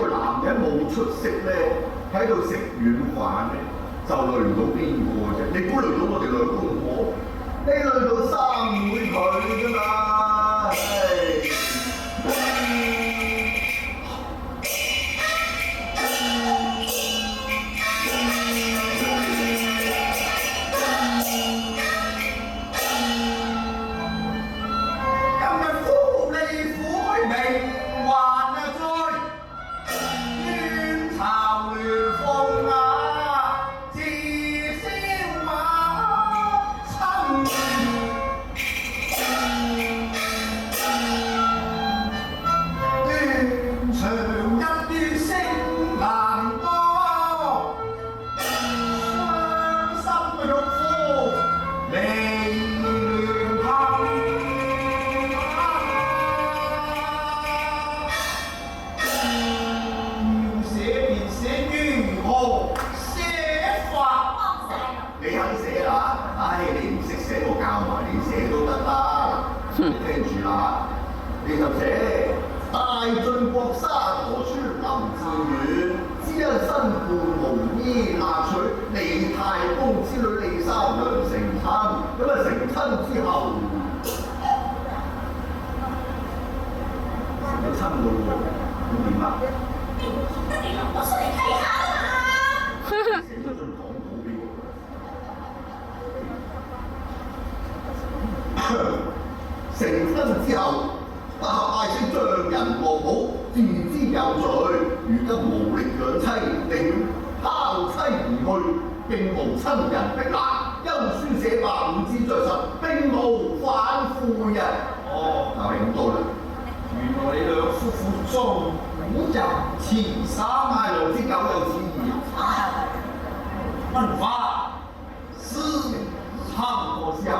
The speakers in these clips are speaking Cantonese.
個男人冇出息咧，喺度食軟飯嘅，就累唔到邊個啫？你估累到我哋兩公婆？你累到三妹佢㗎嘛？你就寫大晉國沙陀書林志遠，只因身伴無衣納取李太公之女李三娘成親，咁啊成親之後成咗親咯喎，咁點啊？我出嚟睇下啊嘛！寫咗張廣告俾我。成親之後，不合嗌聲丈人落寶，自知有罪。如今無力養妻，寧願拋妻而去，並無親人逼納。休書寫話唔知着實，並無反悔啊！哦，就係咁多啦。原來你兩夫婦中古人前三嗌兩支狗有此意。文化詩差唔多之後。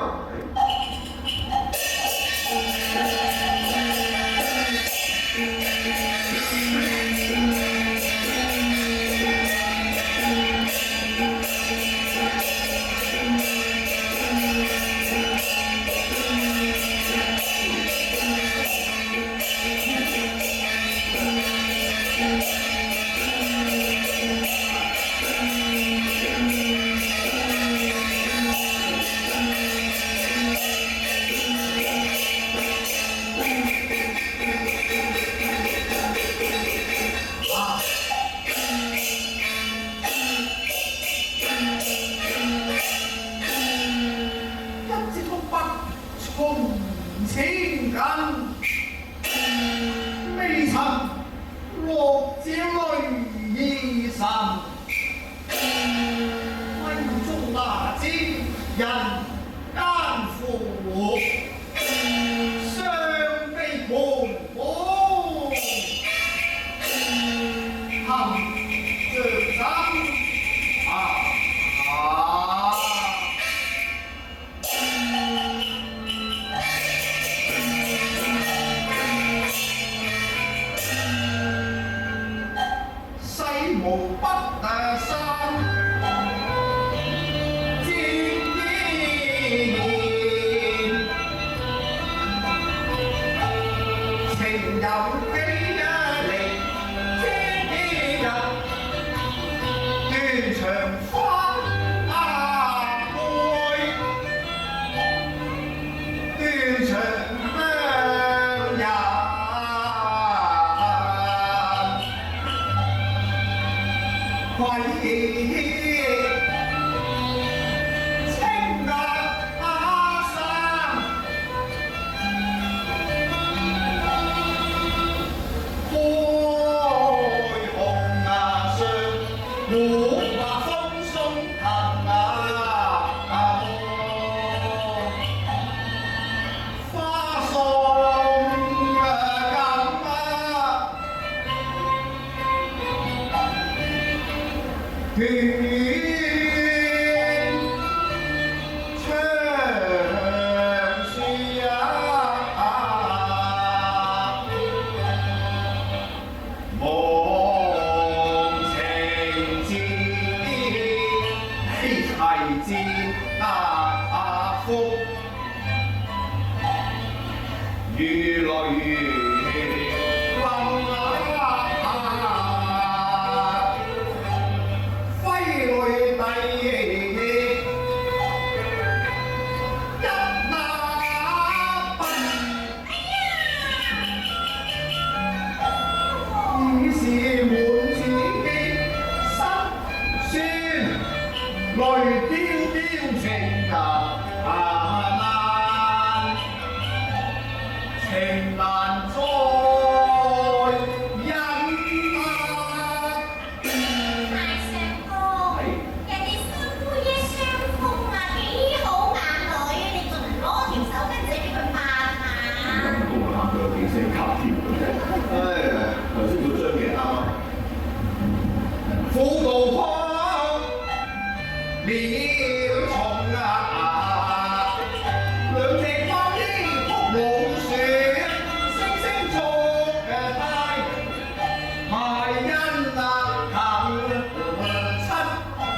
如雷。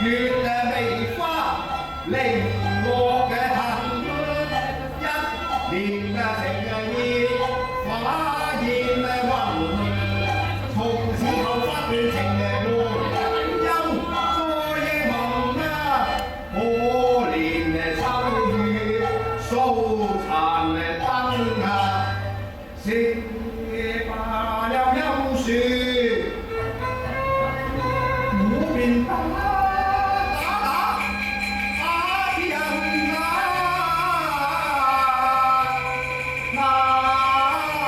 月嘅微花，令我嘅恨，一年嘅情意，花煙雲，從此後不斷情悶，憂再夢啊，可憐秋雨掃殘燈啊，寫罷了憂樹，無邊